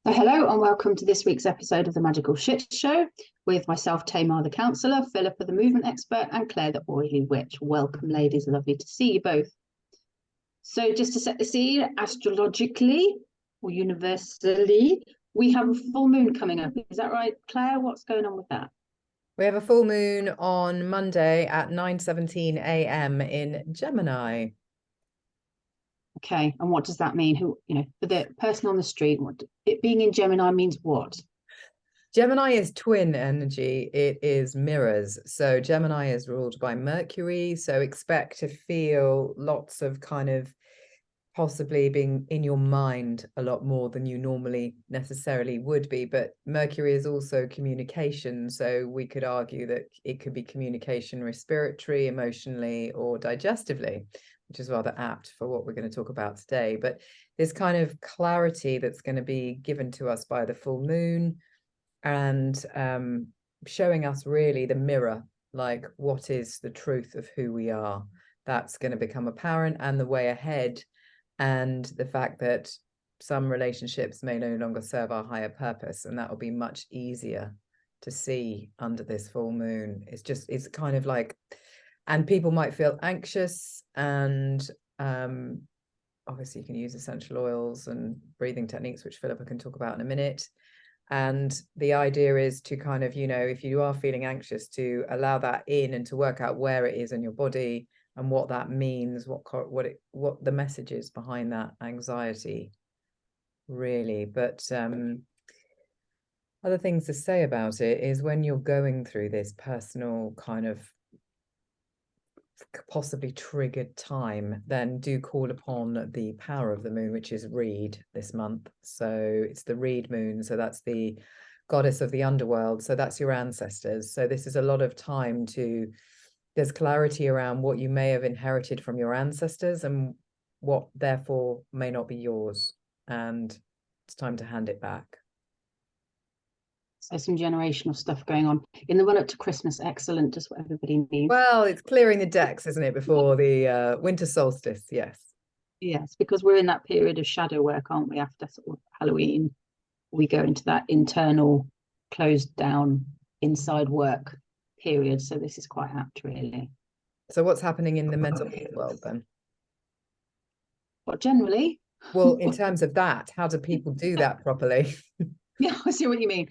So hello and welcome to this week's episode of the Magical Shit Show with myself, Tamar the counsellor, Phillipa the movement expert, and Claire the oily witch. Welcome, ladies. Lovely to see you both. So just to set the scene, astrologically or universally, we have a full moon coming up. Is that right, Claire? What's going on with that? We have a full moon on Monday at 9:17 a.m. in Gemini. Okay, and what does that mean? For the person on the street, it being in Gemini means what? Gemini is twin energy. It is mirrors. So Gemini is ruled by Mercury. So expect to feel lots of kind of possibly being in your mind a lot more than you normally necessarily would be. But Mercury is also communication. So we could argue that it could be communication respiratory, emotionally, or digestively, which is rather apt for what we're going to talk about today. But this kind of clarity that's going to be given to us by the full moon and showing us really the mirror, like what is the truth of who we are. That's going to become apparent, and the way ahead, and the fact that some relationships may no longer serve our higher purpose, and that will be much easier to see under this full moon. It's kind of like, and people might feel anxious, and obviously you can use essential oils and breathing techniques, which Phillipa can talk about in a minute. And the idea is to kind of, if you are feeling anxious, to allow that in and to work out where it is in your body and what that means, what the message is behind that anxiety, really. But other things to say about it is when you're going through this personal kind of possibly triggered time, then do call upon the power of the moon, which is Reed this month. So it's the Reed moon. So that's the goddess of the underworld. So that's your ancestors. So this is a lot of time there's clarity around what you may have inherited from your ancestors and what therefore may not be yours. And it's time to hand it back. So some generational stuff going on in the run up to Christmas. Excellent, just what everybody needs. Well, it's clearing the decks, isn't it, before the winter solstice? Yes. Yes, because we're in that period of shadow work, aren't we? After sort of Halloween, we go into that internal, closed down, inside work period. So this is quite apt, really. So what's happening in the mental health world then? But generally, well, in terms of that, how do people do that properly? Yeah, I see what you mean.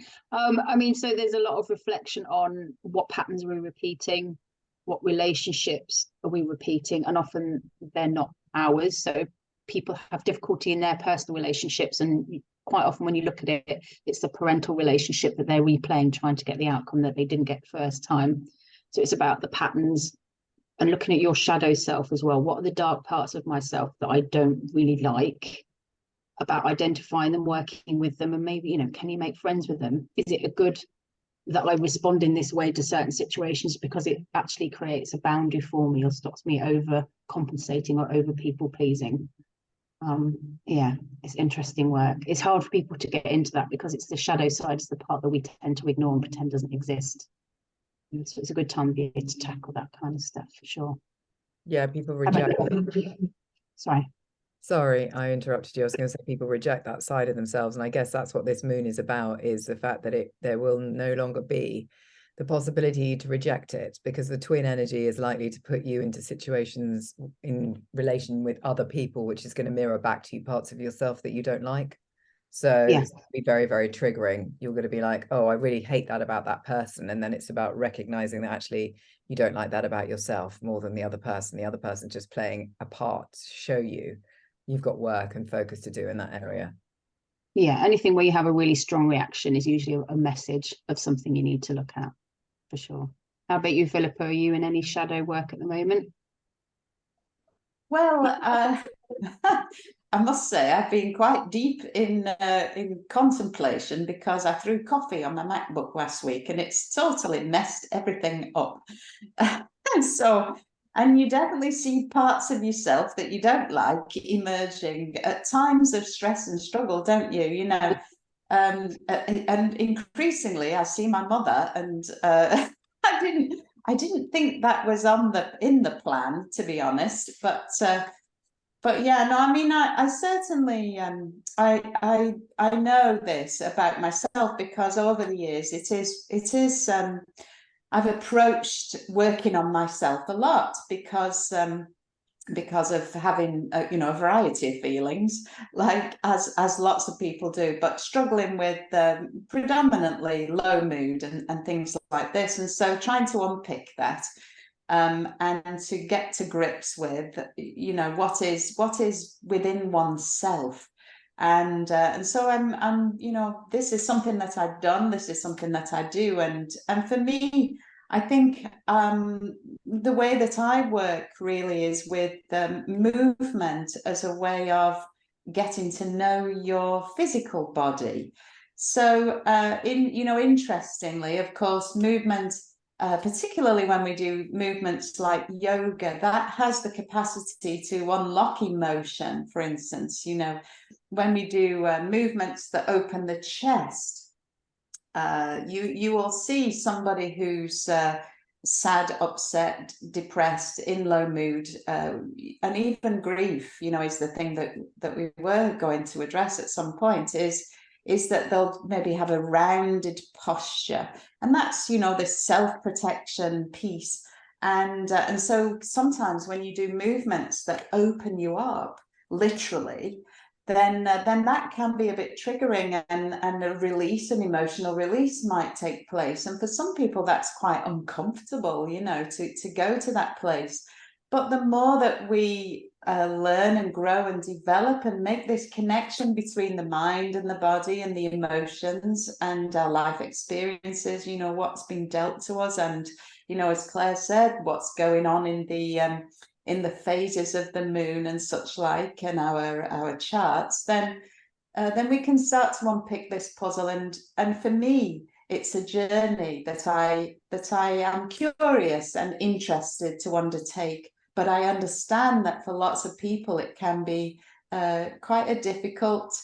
So there's a lot of reflection on what patterns are we repeating, what relationships are we repeating, and often they're not ours. So people have difficulty in their personal relationships, and quite often when you look at it, it's the parental relationship that they're replaying, trying to get the outcome that they didn't get first time. So it's about the patterns and looking at your shadow self as well. What are the dark parts of myself that I don't really like? About identifying them, working with them, and maybe, can you make friends with them? Is it a good that I respond in this way to certain situations because it actually creates a boundary for me or stops me over compensating or over people pleasing? Yeah, it's interesting work. It's hard for people to get into that because it's the shadow side, it's the part that we tend to ignore and pretend doesn't exist. So it's a good time to tackle that kind of stuff for sure. Yeah, people reject. Sorry, I interrupted you. I was going to say people reject that side of themselves. And I guess that's what this moon is about, is the fact that there will no longer be the possibility to reject it, because the twin energy is likely to put you into situations in relation with other people, which is going to mirror back to you parts of yourself that you don't like. So It's going to be very, very triggering. You're going to be like, oh, I really hate that about that person. And then it's about recognizing that actually you don't like that about yourself more than the other person. The other person just playing a part to show you you've got work and focus to do in that area. Yeah, anything where you have a really strong reaction is usually a message of something you need to look at, for sure. How about you, Phillipa? Are you in any shadow work at the moment? Well, I must say I've been quite deep in contemplation, because I threw coffee on my MacBook last week and it's totally messed everything up. And you definitely see parts of yourself that you don't like emerging at times of stress and struggle, don't you? And increasingly I see my mother, and I didn't think that was in the plan, to be honest, but but yeah, no, I mean, I certainly, I know this about myself, because over the years I've approached working on myself a lot, because of having a variety of feelings, like as lots of people do, but struggling with predominantly low mood and things like this, and so trying to unpick that, and to get to grips with what is within oneself. And so I'm this is something that I've done, this is something that I do, and for me, I think the way that I work really is with movement as a way of getting to know your physical body. So interestingly, of course, movement, particularly when we do movements like yoga, that has the capacity to unlock emotion. For instance, when we do movements that open the chest, you will see somebody who's sad, upset, depressed, in low mood, and even grief, is the thing that we were going to address at some point, is that they'll maybe have a rounded posture, and that's this self-protection piece. And so sometimes when you do movements that open you up literally, then that can be a bit triggering, and an emotional release might take place. And for some people, that's quite uncomfortable, to go to that place. But the more that we learn and grow and develop and make this connection between the mind and the body and the emotions and our life experiences, what's been dealt to us, and as Claire said, what's going on in the phases of the moon and such like, and our charts, then we can start to unpick this puzzle. And for me, it's a journey that I am curious and interested to undertake. But I understand that for lots of people, it can be quite a difficult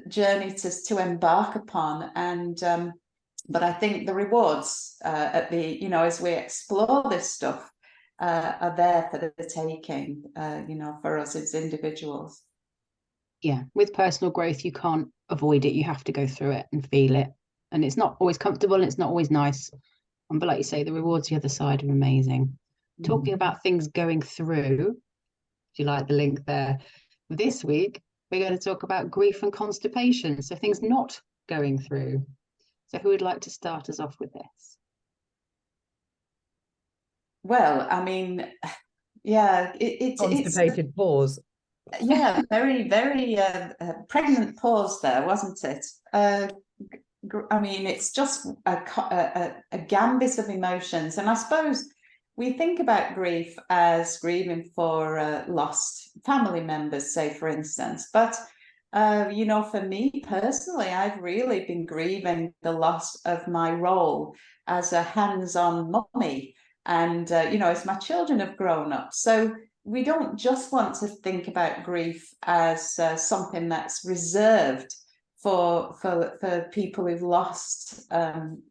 journey to embark upon. And but I think the rewards as we explore this stuff are there for the taking, for us as individuals. Yeah, with personal growth, you can't avoid it. You have to go through it and feel it. And it's not always comfortable, and it's not always nice. But like you say, the rewards the other side are amazing. Talking about things going through, if you like the link there, this week, we're going to talk about grief and constipation. So things not going through. So who would like to start us off with this? Well, I mean, yeah, Constipated pause. Yeah, very, very pregnant pause there, wasn't it? I mean, it's just a gambit of emotions. And I suppose we think about grief as grieving for lost family members, say, for instance. But, for me personally, I've really been grieving the loss of my role as a hands-on mummy. And, as my children have grown up. So we don't just want to think about grief as something that's reserved for people who've lost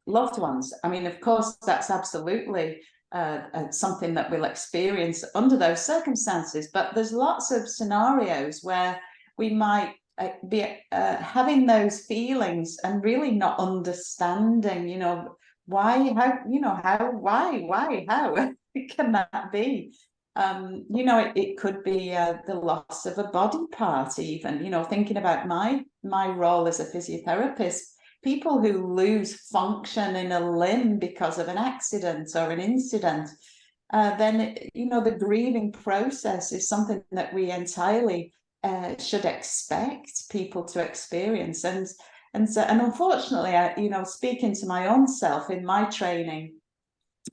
loved ones. I mean, of course, that's absolutely something that we'll experience under those circumstances. But there's lots of scenarios where we might be having those feelings and really not understanding, why, how can that be? It could be the loss of a body part, even, thinking about my role as a physiotherapist, people who lose function in a limb because of an accident or an incident, then, the grieving process is something that we entirely should expect people to experience. And unfortunately, speaking to my own self in my training,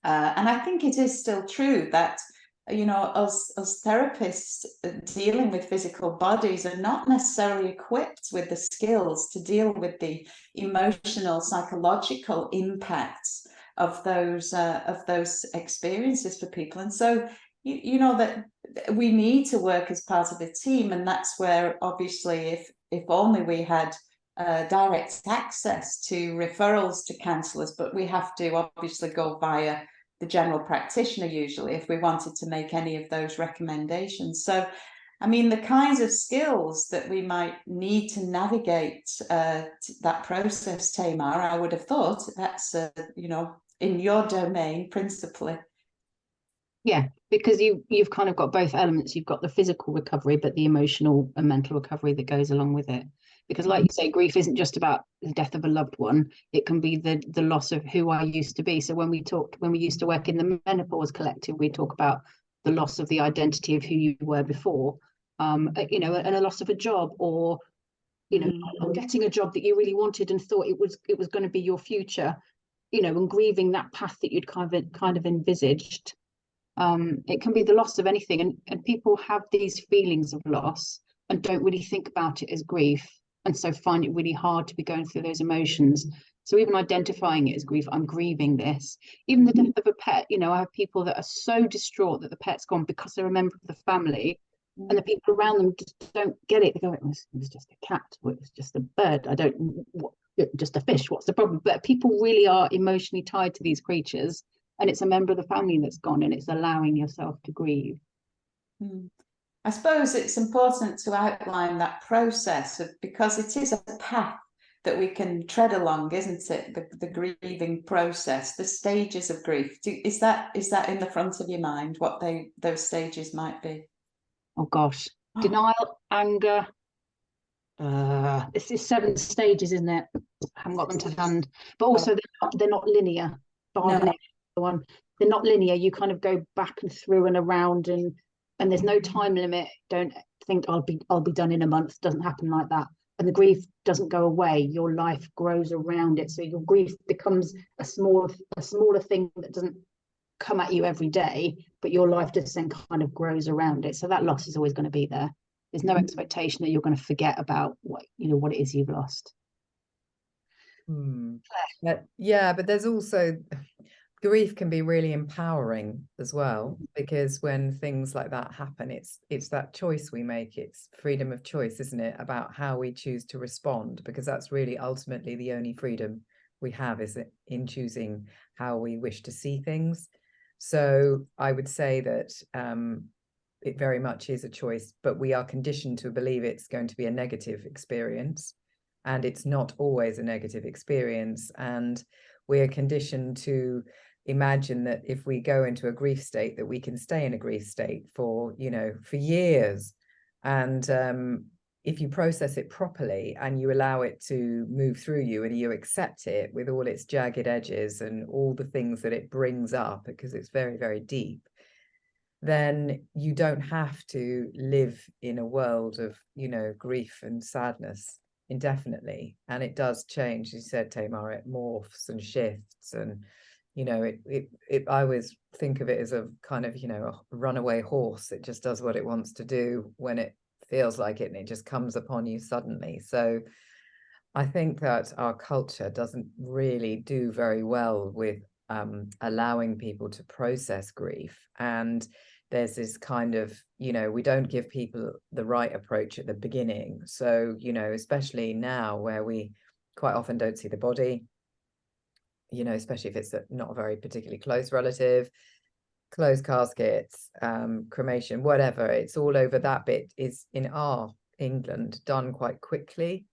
and I think it is still true that, us therapists dealing with physical bodies are not necessarily equipped with the skills to deal with the emotional, psychological impacts of those experiences for people. And so, that we need to work as part of a team, and that's where obviously, if only we had direct access to referrals to counsellors, but we have to obviously go via the general practitioner usually if we wanted to make any of those recommendations. So I mean, the kinds of skills that we might need to navigate that process, Tamar, I would have thought that's, you know, in your domain principally. Yeah, because you've kind of got both elements. You've got the physical recovery, but the emotional and mental recovery that goes along with it. Because like you say, grief isn't just about the death of a loved one. It can be the loss of who I used to be. So when we used to work in the menopause collective, we talk about the loss of the identity of who you were before, you know, and a loss of a job, or, you know, getting a job that you really wanted and thought it was going to be your future, you know, and grieving that path that you'd kind of envisaged. It can be the loss of anything, and people have these feelings of loss and don't really think about it as grief, and so find it really hard to be going through those emotions. So even identifying it as grief, I'm grieving this. Even the death of a pet, you know, I have people that are so distraught that the pet's gone because they're a member of the family, and the people around them just don't get it. They go, it was just a cat, or it was just a bird, I don't what, just a fish, what's the problem? But people really are emotionally tied to these creatures, and it's a member of the family that's gone, and it's allowing yourself to grieve. I suppose it's important to outline that process because it is a path that we can tread along, isn't it? The grieving process, the stages of grief. Is that in the front of your mind, what those stages might be? Oh gosh, denial, anger. This is 7 stages, isn't it? I haven't got them to hand, but also they're not linear. Bargaining, the one, they're not linear. You kind of go back and through and around, and there's no time limit. Don't think I'll be done in a month. Doesn't happen like that. And the grief doesn't go away. Your life grows around it. So your grief becomes a smaller thing that doesn't come at you every day, but your life just then kind of grows around it. So that loss is always going to be there. There's no expectation that you're going to forget about what it is you've lost. But there's also, grief can be really empowering as well, because when things like that happen, it's that choice we make. It's freedom of choice, isn't it, about how we choose to respond, because that's really ultimately the only freedom we have, is in choosing how we wish to see things. So I would say that it very much is a choice, but we are conditioned to believe it's going to be a negative experience, and it's not always a negative experience. And we're conditioned to imagine that if we go into a grief state, that we can stay in a grief state for years. And if you process it properly and you allow it to move through you, and you accept it with all its jagged edges and all the things that it brings up, because it's very, very deep, then you don't have to live in a world of, grief and sadness indefinitely. And it does change, as you said, Tamar, it morphs and shifts, and I always think of it as a kind of a runaway horse. It just does what it wants to do when it feels like it, and it just comes upon you suddenly. So I think that our culture doesn't really do very well with allowing people to process grief. And there's this kind of, we don't give people the right approach at the beginning. So, especially now, where we quite often don't see the body, especially if it's not a very particularly close relative, closed caskets, cremation, whatever, it's all over. That bit is, in our England, done quite quickly.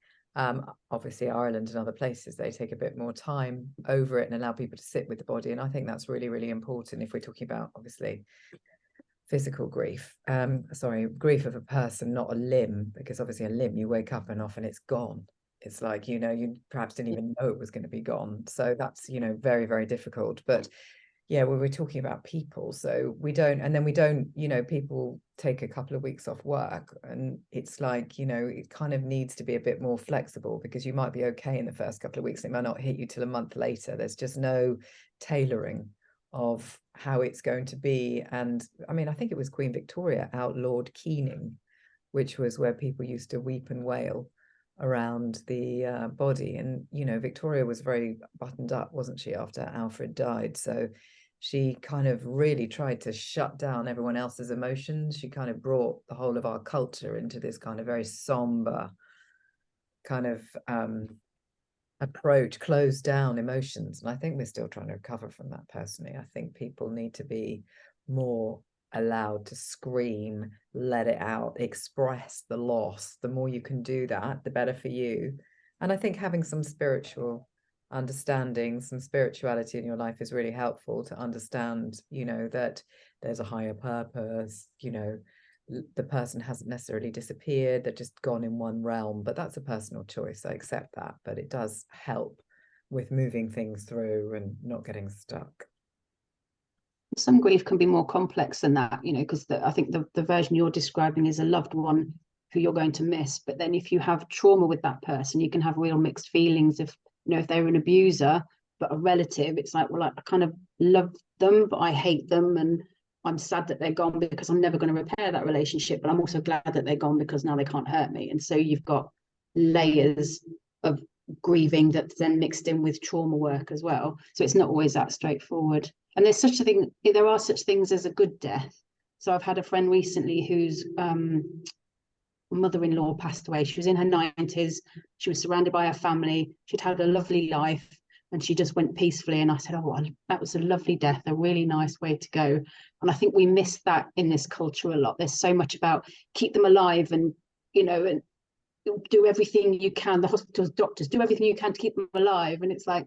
Obviously Ireland and other places, they take a bit more time over it and allow people to sit with the body. And I think that's really, really important if we're talking about, obviously, physical grief, grief of a person, not a limb, because obviously a limb, you wake up and often it's gone. It's like, you perhaps didn't even know it was going to be gone. So that's, very, very difficult. But yeah, we're talking about people. So we don't, people take a couple of weeks off work, and it's like, it kind of needs to be a bit more flexible, because you might be okay in the first couple of weeks. It might not hit you till a month later. There's just no tailoring of how it's going to be. And I mean, I think it was Queen Victoria outlawed keening, which was where people used to weep and wail around the body. And Victoria was very buttoned up, wasn't she, after Alfred died? So she kind of really tried to shut down everyone else's emotions. She kind of brought the whole of our culture into this kind of very somber kind of approach, closed down emotions. And I think we're still trying to recover from that, personally. I think people need to be more allowed to scream, let it out, express the loss. The more you can do that, the better for you. And I think having some spiritual understanding, some spirituality in your life is really helpful to understand, you know, that there's a higher purpose, you know, the person hasn't necessarily disappeared, they're just gone in one realm, but that's a personal choice. I accept that, but it does help with moving things through and not getting stuck. Some grief can be more complex than that, you know, because I think the version you're describing is a loved one who you're going to miss. But then if you have trauma with that person, you can have real mixed feelings. If, you know, if they're an abuser, but a relative, it's like, well, I kind of love them, but I hate them. And I'm sad that they're gone because I'm never going to repair that relationship. But I'm also glad that they're gone because now they can't hurt me. And so you've got layers of grieving that's then mixed in with trauma work as well. So it's not always that straightforward. And there's such a thing, there are such things as a good death. So I've had a friend recently whose mother-in-law passed away. She was in her 90s. She was surrounded by her family. She'd had a lovely life and she just went peacefully. And I said, oh, well, that was a lovely death, a really nice way to go. And I think we miss that in this culture a lot. There's so much about keep them alive and, you know, and do everything you can. The hospitals, doctors, do everything you can to keep them alive. And it's like,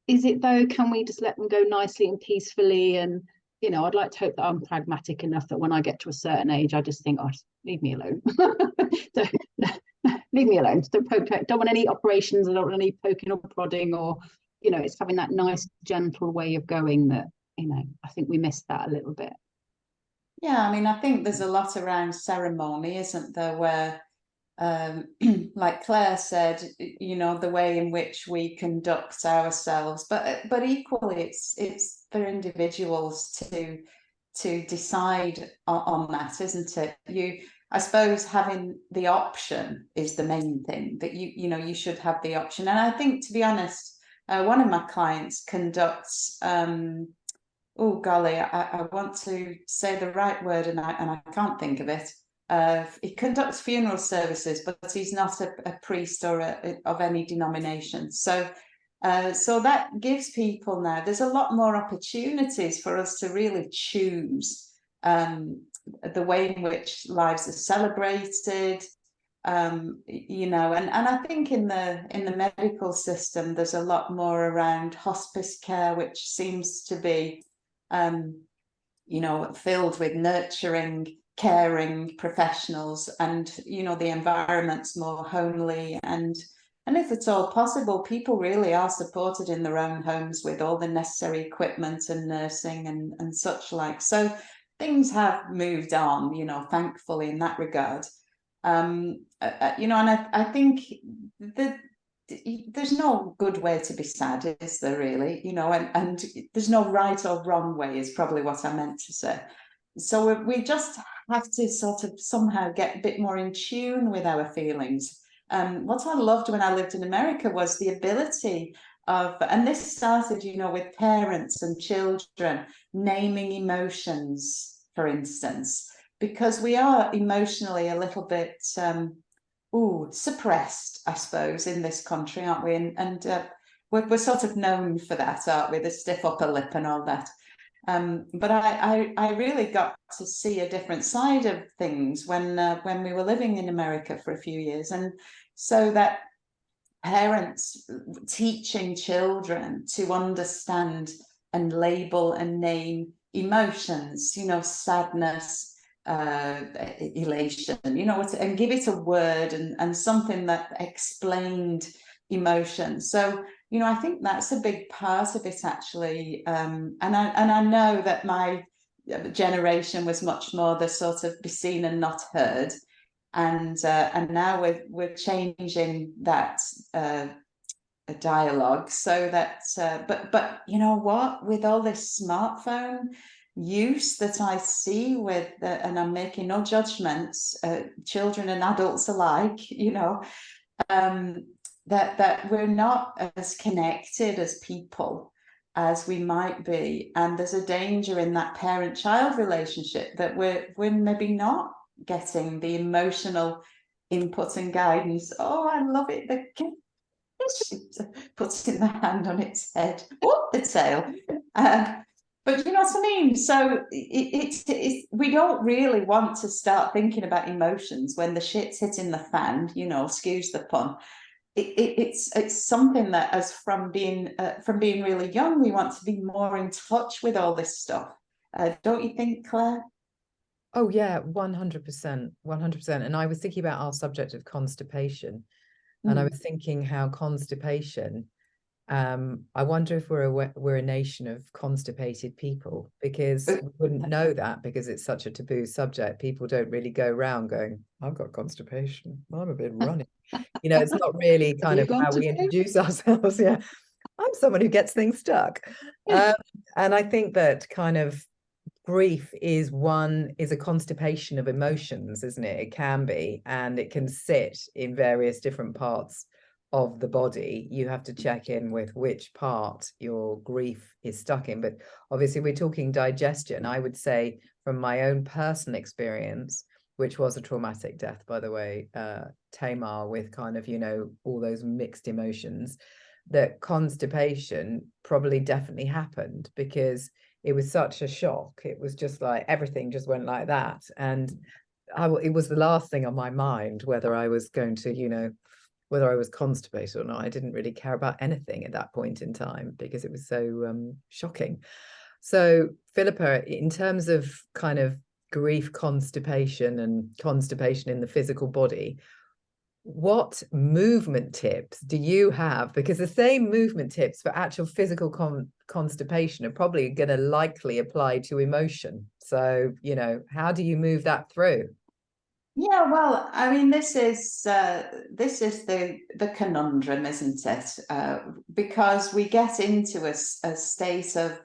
is it though? Can we just let them go nicely and peacefully? And, you know, I'd like to hope that I'm pragmatic enough that when I get to a certain age, I just think, oh, just leave me alone. Leave me alone. Don't want any operations. I don't want any poking or prodding, or, you know, it's having that nice, gentle way of going that, you know, I think we miss that a little bit. Yeah, I mean, I think there's a lot around ceremony, isn't there, where like Claire said, you know, the way in which we conduct ourselves, but equally it's for individuals to decide on that, isn't it? I suppose having the option is the main thing, that you know, you should have the option. And I think, to be honest, one of my clients conducts oh golly, I want to say the right word and I can't think of it. He conducts funeral services, but he's not a priest or of any denomination. So that gives people now, there's a lot more opportunities for us to really choose the way in which lives are celebrated. You know, and I think in the medical system, there's a lot more around hospice care, which seems to be, you know, filled with nurturing, caring professionals, and, you know, the environment's more homely, and if it's all possible, people really are supported in their own homes with all the necessary equipment and nursing and such like. So things have moved on, you know, thankfully in that regard. You know, and I think that there's no good way to be sad, is there really? You know, and there's no right or wrong way is probably what I meant to say. So we just have to sort of somehow get a bit more in tune with our feelings. What I loved when I lived in America was the ability of, and this started, you know, with parents and children naming emotions, for instance, because we are emotionally a little bit suppressed, I suppose, in this country, aren't we? And we're sort of known for that, aren't we? The stiff upper lip and all that. But I really got to see a different side of things when we were living in America for a few years, and so that parents teaching children to understand and label and name emotions, you know, sadness, elation, you know, and give it a word and something that explained emotion. So, you know, I think that's a big part of it, actually. And I know that my generation was much more the sort of be seen and not heard, and now we're changing that dialogue so that but you know what, with all this smartphone use that I see with and I'm making no judgments, children and adults alike, you know, that we're not as connected as people as we might be, and there's a danger in that parent-child relationship that we're maybe not getting the emotional input and guidance. Oh, I love it, the kid puts in the hand on its head, what the tail, But you know what I mean? So it's we don't really want to start thinking about emotions when the shit's hitting the fan, you know, excuse the pun. It's something that, as from being really young, we want to be more in touch with all this stuff. Don't you think, Claire? Oh yeah, 100%, 100%. And I was thinking about our subject of constipation, and I was thinking how constipation, I wonder if we're a nation of constipated people, because we wouldn't know that because it's such a taboo subject. People don't really go around going, I've got constipation, I'm a bit runny. You know, it's not really kind of how we introduce ourselves. Yeah, I'm someone who gets things stuck. And I think that kind of grief is a constipation of emotions, isn't it? It can be, and it can sit in various different parts of the body. You have to check in with which part your grief is stuck in. But obviously we're talking digestion. I would say, from my own personal experience, which was a traumatic death, by the way, Tamar, with kind of, you know, all those mixed emotions, that constipation probably definitely happened because it was such a shock. It was just like everything just went like that. And it was the last thing on my mind, whether I was going to, you know, whether I was constipated or not. I didn't really care about anything at that point in time because it was so shocking. So, Philippa, in terms of kind of grief, constipation, and constipation in the physical body, what movement tips do you have? Because the same movement tips for actual physical constipation are probably going to likely apply to emotion. So, you know, how do you move that through? Yeah, well, I mean, this is the conundrum, isn't it? Because we get into a state of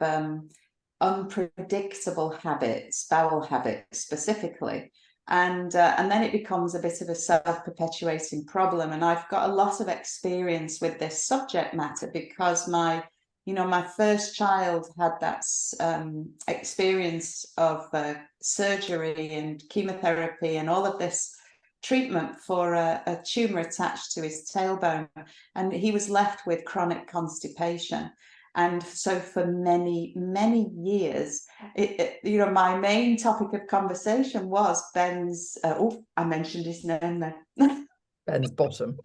unpredictable habits, bowel habits specifically, and then it becomes a bit of a self-perpetuating problem. And I've got a lot of experience with this subject matter because my first child had that experience of surgery and chemotherapy and all of this treatment for a tumor attached to his tailbone, and he was left with chronic constipation. And so for many, many years, my main topic of conversation was Ben's, I mentioned his name then. Ben's bottom.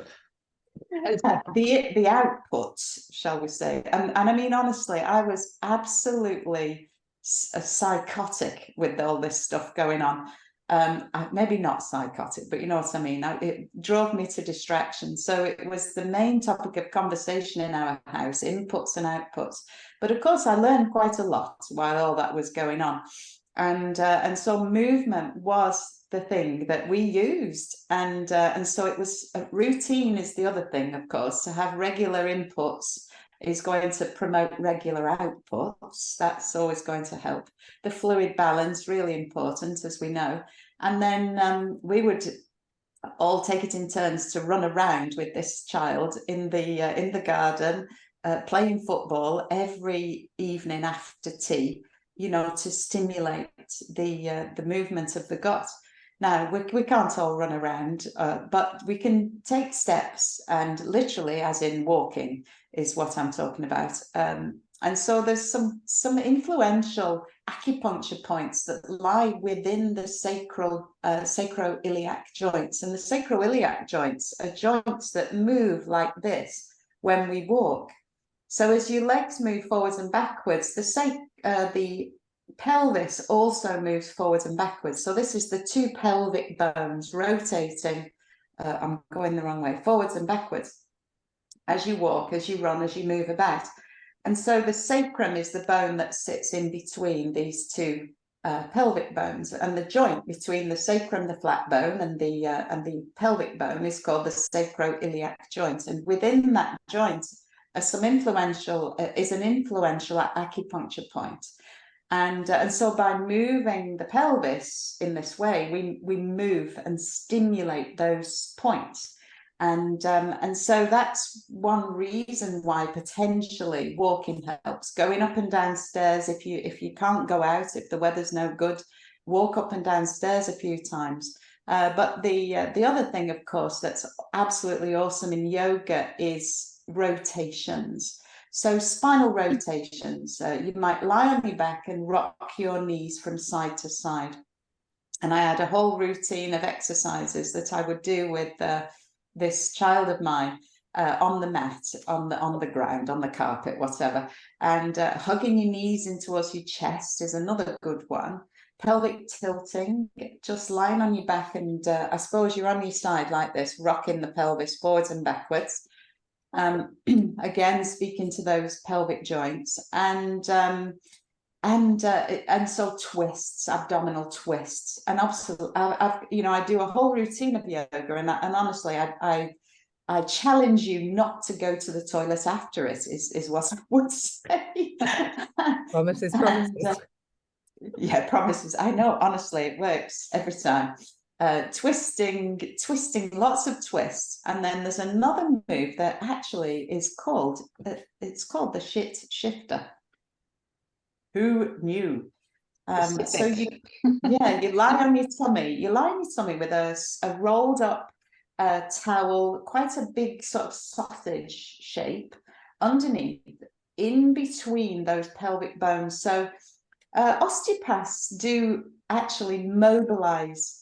The outputs, shall we say. And I mean, honestly, I was absolutely psychotic with all this stuff going on. Maybe not psychotic, but you know what I mean. It drove me to distraction. So it was the main topic of conversation in our house, inputs and outputs. But of course, I learned quite a lot while all that was going on. And so movement was the thing that we used, and so it was routine is the other thing, of course. To have regular inputs is going to promote regular outputs. That's always going to help. The fluid balance, really important, as we know. And then we would all take it in turns to run around with this child in the garden, playing football every evening after tea, you know, to stimulate the movement of the gut. Now, we can't all run around, but we can take steps, and literally, as in walking, is what I'm talking about. And so there's some influential acupuncture points that lie within the sacroiliac joints. And the sacroiliac joints are joints that move like this when we walk. So as your legs move forwards and backwards, the pelvis also moves forwards and backwards. So this is the two pelvic bones rotating. I'm going the wrong way, forwards and backwards as you walk, as you run, as you move about. And so the sacrum is the bone that sits in between these two pelvic bones, and the joint between the sacrum, the flat bone, and the pelvic bone is called the sacroiliac joint. And within that joint is an influential acupuncture point. And so by moving the pelvis in this way, we move and stimulate those points. And so that's one reason why potentially walking helps. Going up and down stairs, if you can't go out, if the weather's no good, walk up and down stairs a few times. But the other thing, of course, that's absolutely awesome in yoga is rotations. So spinal rotations, you might lie on your back and rock your knees from side to side. And I had a whole routine of exercises that I would do with this child of mine on the mat, on the ground, on the carpet, whatever. And hugging your knees in towards your chest is another good one. Pelvic tilting, just lying on your back, and I suppose you're on your side like this, rocking the pelvis forwards and backwards. Again, speaking to those pelvic joints, and so twists, abdominal twists, and obviously, I do a whole routine of yoga, and honestly, I challenge you not to go to the toilet after it. Is what I would say. Promises, promises. Yeah, promises. I know, honestly, it works every time. Twisting, lots of twists. And then there's another move that actually is called, it's called the shit shifter. Who knew? So you lie on your tummy. You lie on your tummy with a rolled up towel, quite a big sort of sausage shape underneath, in between those pelvic bones. So osteopaths do actually mobilize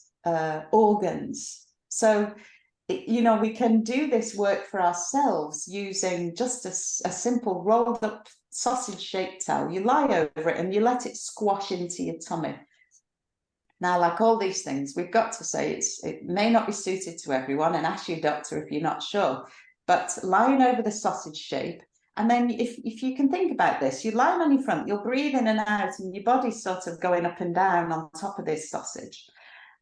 organs. So, we can do this work for ourselves using just a simple rolled up sausage shaped towel. You lie over it and you let it squash into your tummy. Now, like all these things, we've got to say it may not be suited to everyone, and ask your doctor if you're not sure. But lying over the sausage shape, and then if you can think about this, you're lying on your front, you'll breathe in and out, and your body's sort of going up and down on top of this sausage.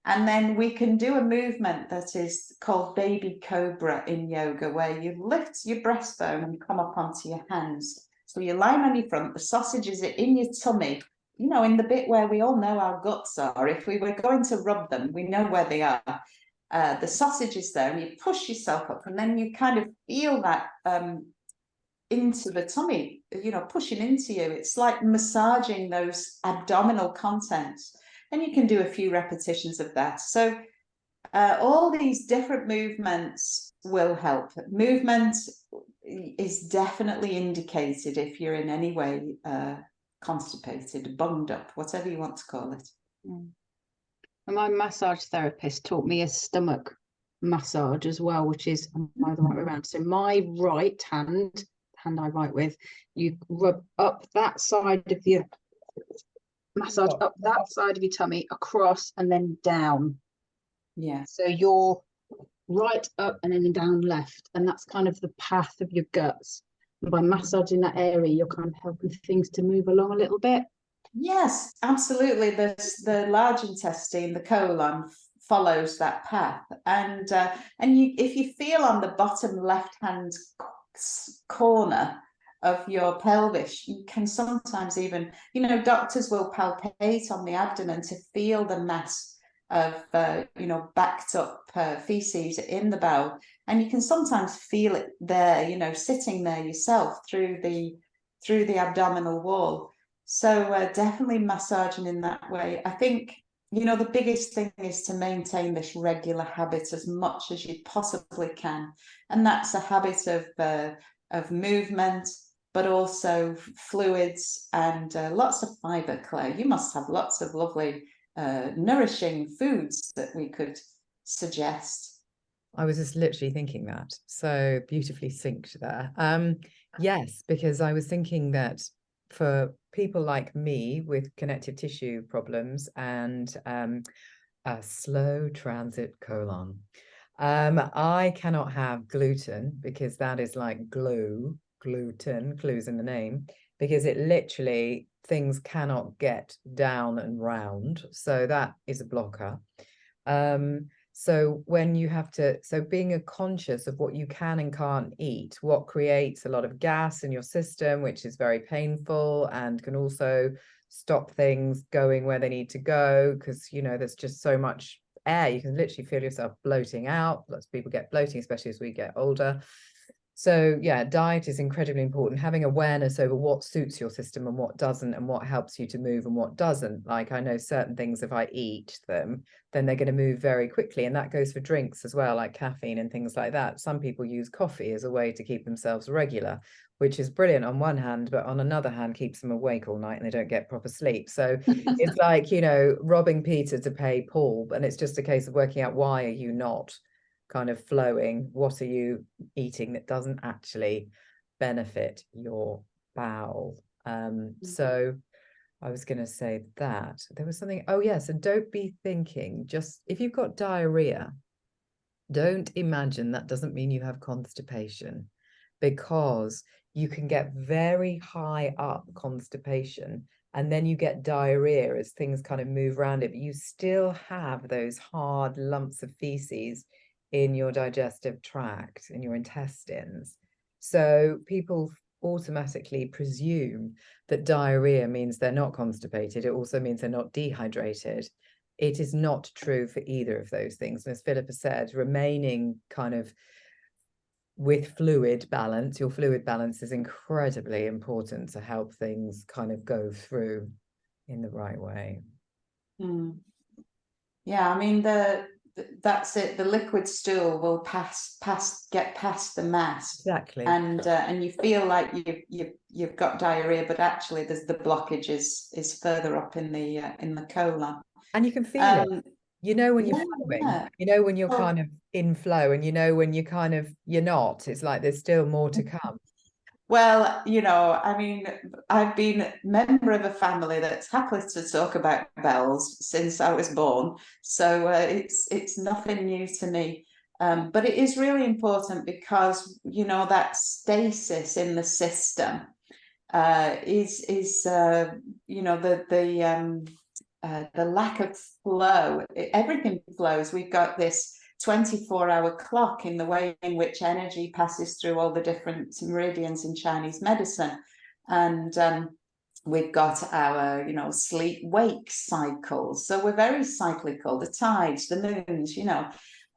And then we can do a movement that is called baby cobra in yoga, where you lift your breastbone and come up onto your hands. So you're lying on your front, the sausage is in your tummy, in the bit where we all know our guts are. If we were going to rub them, we know where they are. The sausage is there, and you push yourself up, and then you kind of feel that into the tummy, pushing into you. It's like massaging those abdominal contents, and you can do a few repetitions of that. So all these different movements will help. Movement is definitely indicated if you're in any way constipated, bunged up, whatever you want to call it. And my massage therapist taught me a stomach massage as well, which is the right way around. So my right hand I write with, you rub up that side of your massage, up that side of your tummy, across and then down. Yeah. So you're right up and then down left, and that's kind of the path of your guts. And by massaging that area, you're kind of helping things to move along a little bit. Yes, absolutely. The large intestine, the colon, follows that path, and if you feel on the bottom left hand corner of your pelvis, you can sometimes even, doctors will palpate on the abdomen to feel the mass of backed up feces in the bowel, and you can sometimes feel it there, sitting there yourself through the abdominal wall. So definitely massaging in that way. I think, the biggest thing is to maintain this regular habit as much as you possibly can. And that's a habit of movement, but also fluids and lots of fiber, Claire. You must have lots of lovely, nourishing foods that we could suggest. I was just literally thinking that. So beautifully synced there. Yes, because I was thinking that for people like me with connective tissue problems and a slow transit colon, I cannot have gluten, because that is like gluten, clues in the name, because it literally, things cannot get down and round. So that is a blocker. So when you have to, so being conscious of what you can and can't eat, what creates a lot of gas in your system, which is very painful and can also stop things going where they need to go, because, there's just so much air. You can literally feel yourself bloating out. Lots of people get bloating, especially as we get older. So yeah, diet is incredibly important. Having awareness over what suits your system and what doesn't, and what helps you to move and what doesn't. Like, I know certain things, if I eat them, then they're going to move very quickly. And that goes for drinks as well, like caffeine and things like that. Some people use coffee as a way to keep themselves regular, which is brilliant on one hand, but on another hand keeps them awake all night and they don't get proper sleep. So it's like, you know, robbing Peter to pay Paul. And it's just a case of working out, why are you not kind of flowing? What are you eating that doesn't actually benefit your bowel? So I was going to say that there was something, oh yes, and don't be thinking, just if you've got diarrhea, don't imagine that doesn't mean you have constipation, because you can get very high up constipation and then you get diarrhea as things kind of move around it, but you still have those hard lumps of feces in your digestive tract, in your intestines. So people automatically presume that diarrhea means they're not constipated. It also means they're not dehydrated. It is not true for either of those things. And as Phillipa said, remaining kind of with fluid balance, your fluid balance is incredibly important to help things kind of go through in the right way. Yeah, I mean, that's it. The liquid stool will get past the mass. Exactly. And you feel like you've got diarrhea, but actually there's the blockage is further up in the colon. And you can feel it. You know when you're flowing, yeah. you know when you're kind of in flow, and you know when you're not. It's like there's still more to come. Well, you know, I mean, I've been a member of a family that's happy to talk about bowels since I was born, so it's nothing new to me. But it is really important because, you know, that stasis in the system is you know, the lack of flow. Everything flows. We've got this 24-hour clock in the way in which energy passes through all the different meridians in Chinese medicine. And we've got our, you know, sleep-wake cycles. So we're very cyclical, the tides, the moons, you know,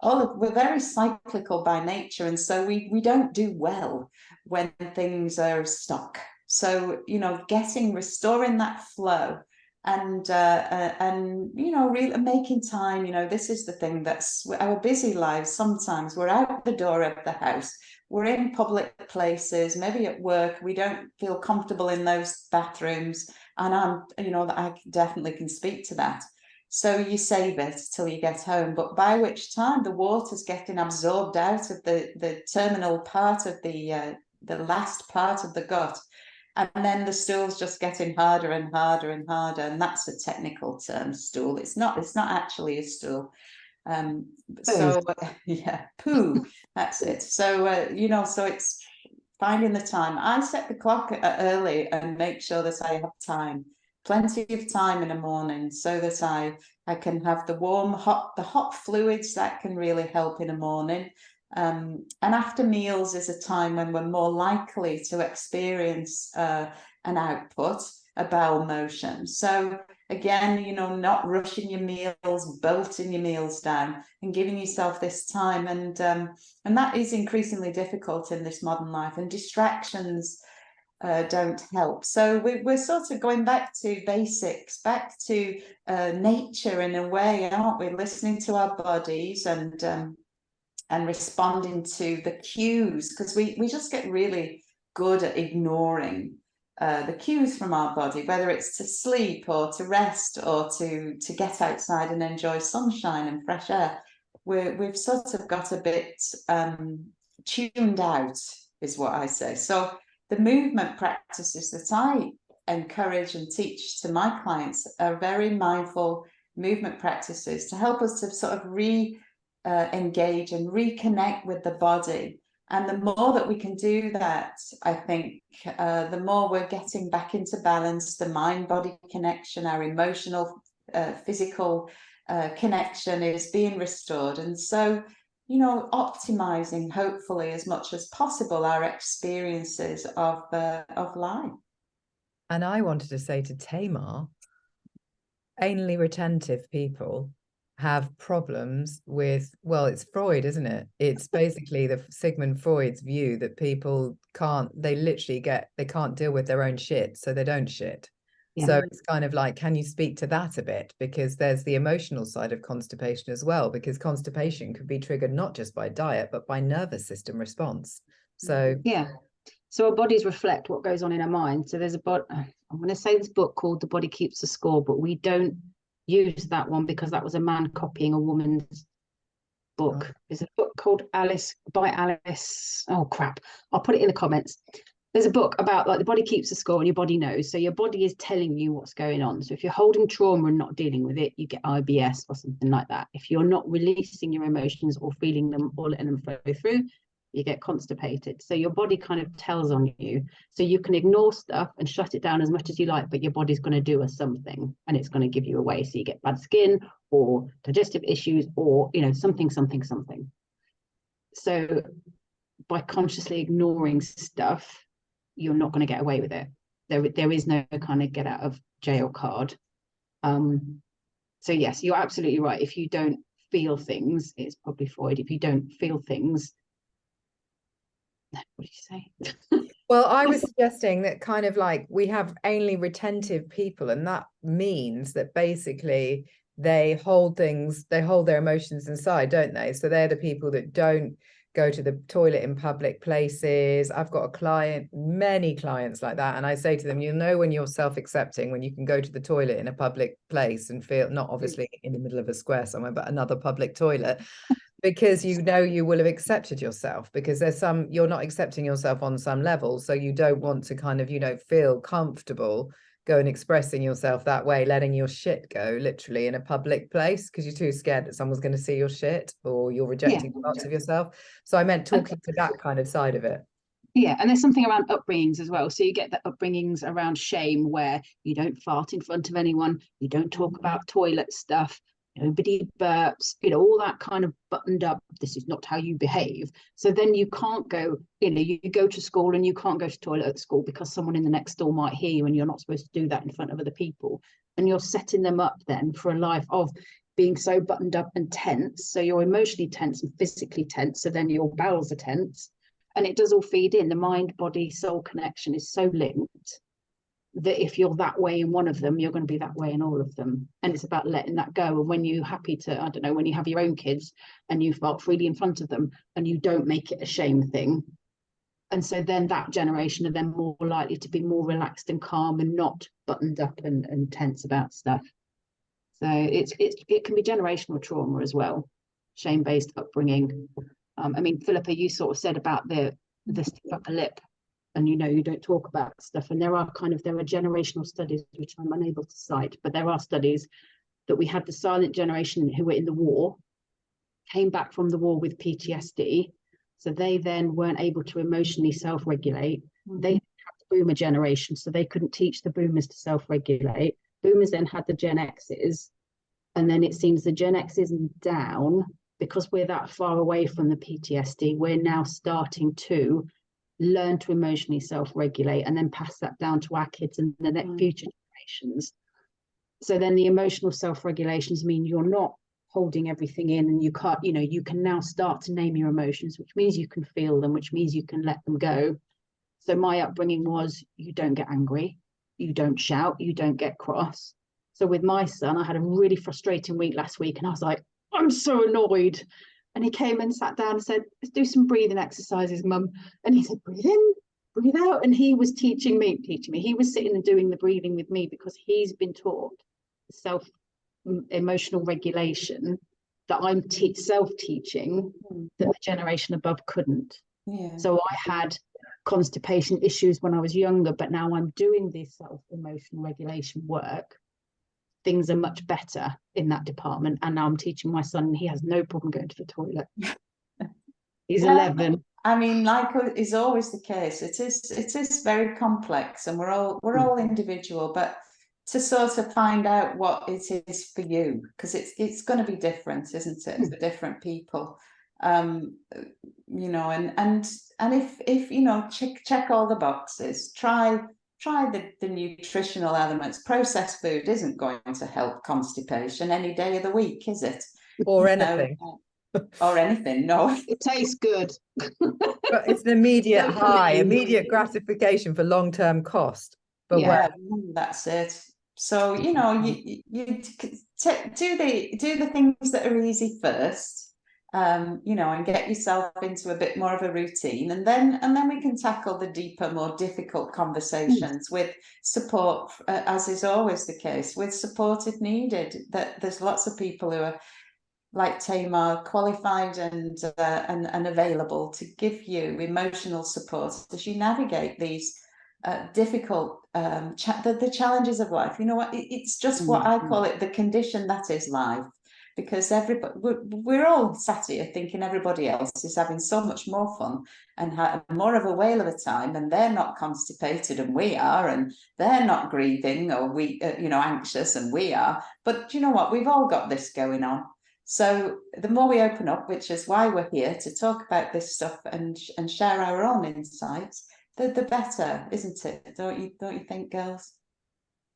we're very cyclical by nature. And so we don't do well when things are stuck. So, you know, restoring that flow and you know, really making time. You know, this is the thing, that's our busy lives. Sometimes we're out the door of the house, we're in public places, maybe at work, we don't feel comfortable in those bathrooms, and you know, that I definitely can speak to that. So you save it till you get home, but by which time the water's getting absorbed out of the terminal part of the last part of the gut. And then the stool's just getting harder and harder and harder. And that's a technical term, stool. It's not actually a stool. So yeah, poo, that's it. So, you know, so it's finding the time. I set the clock early and make sure that I have time, plenty of time in the morning, so that I can have the hot fluids that can really help in the morning. And after meals is a time when we're more likely to experience an output, a bowel motion. So again, you know, not rushing your meals, bolting your meals down, and giving yourself this time. And that is increasingly difficult in this modern life, and distractions don't help. So we're sort of going back to basics, back to nature in a way, aren't we? Listening to our bodies and responding to the cues, because we just get really good at ignoring the cues from our body, whether it's to sleep or to rest or to get outside and enjoy sunshine and fresh air. We've sort of got a bit tuned out, is what I say. So the movement practices that I encourage and teach to my clients are very mindful movement practices to help us to sort of engage and reconnect with the body. And the more that we can do that, I think the more we're getting back into balance, the mind-body connection, our emotional, physical connection is being restored. And so, you know, optimizing, hopefully, as much as possible, our experiences of life. And I wanted to say to Tamar, anally retentive people have problems with, well, it's Freud, isn't it? It's basically the Sigmund Freud's view that people they can't deal with their own shit, so they don't shit. Yeah. So it's kind of like, can you speak to that a bit? Because there's the emotional side of constipation as well, because constipation could be triggered not just by diet, but by nervous system response. So yeah. So our bodies reflect what goes on in our mind. So there's I'm going to say this book called The Body Keeps the Score, but we don't use that one because that was a man copying a woman's book. Oh. There's a book called Alice by Alice. Oh crap. I'll put it in the comments. There's a book about like the body keeps the score and your body knows. So your body is telling you what's going on. So if you're holding trauma and not dealing with it, you get IBS or something like that. If you're not releasing your emotions or feeling them or letting them flow through, you get constipated. So your body kind of tells on you. So you can ignore stuff and shut it down as much as you like, but your body's going to do something and it's going to give you away. So you get bad skin or digestive issues or, something. So by consciously ignoring stuff, you're not going to get away with it. There is no kind of get out of jail card. So yes, you're absolutely right. If you don't feel things, it's probably Freud. If you don't feel things, what did you say? Well, I was suggesting that kind of like we have anally retentive people, and that means that basically they hold their emotions inside, don't they? So they're the people that don't go to the toilet in public places. I've got many clients like that. And I say to them, when you're self-accepting, when you can go to the toilet in a public place and feel, not obviously in the middle of a square somewhere, but another public toilet, because you will have accepted yourself, because you're not accepting yourself on some level. So you don't want to kind of, feel comfortable going expressing yourself that way, letting your shit go literally in a public place because you're too scared that someone's going to see your shit or you're rejecting parts of yourself. So I meant talking to that kind of side of it. Yeah, and there's something around upbringings as well. So you get the upbringings around shame where you don't fart in front of anyone, you don't talk about toilet stuff, nobody burps, all that kind of buttoned up, this is not how you behave. So then you can't go, you go to school and you can't go to toilet at school because someone in the next door might hear you and you're not supposed to do that in front of other people. And you're setting them up then for a life of being so buttoned up and tense. So you're emotionally tense and physically tense. So then your bowels are tense. And it does all feed in. The mind, body, soul connection is so linked that if you're that way in one of them, you're going to be that way in all of them. And it's about letting that go. And when you're happy to, I don't know, when you have your own kids and you fart freely in front of them and you don't make it a shame thing. And so then that generation are then more likely to be more relaxed and calm and not buttoned up and tense about stuff. So it can be generational trauma as well, shame-based upbringing. Philippa, you sort of said about the stiff upper lip, and you don't talk about stuff. And there are generational studies which I'm unable to cite, but there are studies that we had the silent generation who were in the war, came back from the war with PTSD, so they then weren't able to emotionally self-regulate. They had the boomer generation, so they couldn't teach the boomers to self-regulate. Boomers then had the Gen X's, and then it seems the Gen X's down. Because we're that far away from the PTSD, we're now starting to learn to emotionally self-regulate and then pass that down to our kids and the next future generations. So then the emotional self-regulations mean you're not holding everything in, and you can't, you can now start to name your emotions, which means you can feel them, which means you can let them go. So my upbringing was, you don't get angry, you don't shout, you don't get cross. So with my son, I had a really frustrating week last week, and I was like, I'm so annoyed. And he came and sat down and said, let's do some breathing exercises, Mum. And he said, breathe in, breathe out. And he was teaching me. He was sitting and doing the breathing with me because he's been taught self-emotional regulation that I'm self-teaching that the generation above couldn't. Yeah. So I had constipation issues when I was younger, but now I'm doing this self-emotional regulation work. Things are much better in that department, and now I'm teaching my son, and he has no problem going to the toilet. He's 11. Like is always the case, it is very complex, and we're all individual, but to sort of find out what it is for you, because it's going to be different, isn't it, for different people. And if check all the boxes, try try the nutritional elements. Processed food isn't going to help constipation any day of the week, is it? Or You know, anything. or anything, no. It tastes good. But it's an immediate high, immediate gratification for long-term cost. But Yeah, that's it. So, you know, you do the things that are easy first, you know, and get yourself into a bit more of a routine, and then we can tackle the deeper, more difficult conversations with support, as is always the case, with support if needed. That there's lots of people who are like Tamar, qualified and available to give you emotional support as you navigate these difficult the challenges of life. You know what? It's just what I call it, the condition that is life. Because everybody, we're all sat here thinking everybody else is having so much more fun and more of a whale of a time, and they're not constipated, and we are, and they're not grieving or you know, anxious, and we are. But you know what? We've all got this going on. So the more we open up, which is why we're here to talk about this stuff and share our own insights, the better, isn't it? Don't you think, girls?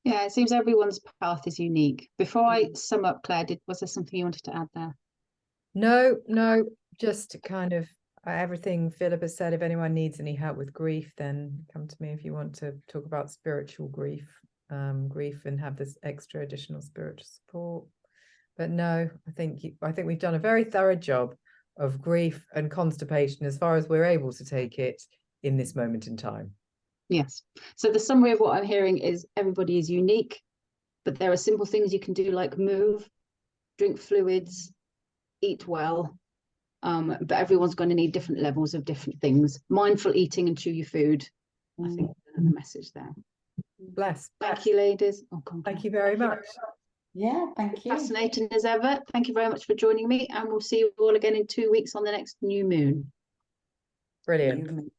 Yeah, it seems everyone's path is unique. Before I sum up, Claire, was there something you wanted to add there? No, just kind of everything Phillipa said. If anyone needs any help with grief, then come to me if you want to talk about spiritual grief, and have this extra additional spiritual support. But no, I think we've done a very thorough job of grief and constipation as far as we're able to take it in this moment in time. Yes. So the summary of what I'm hearing is everybody is unique, but there are simple things you can do, like move, drink fluids, eat well. But everyone's going to need different levels of different things. Mindful eating and chew your food. I think the message there. Bless. Thank you, ladies. Oh, thank you very much. Yeah, thank you. Fascinating as ever. Thank you very much for joining me, and we'll see you all again in 2 weeks on the next new moon. Brilliant.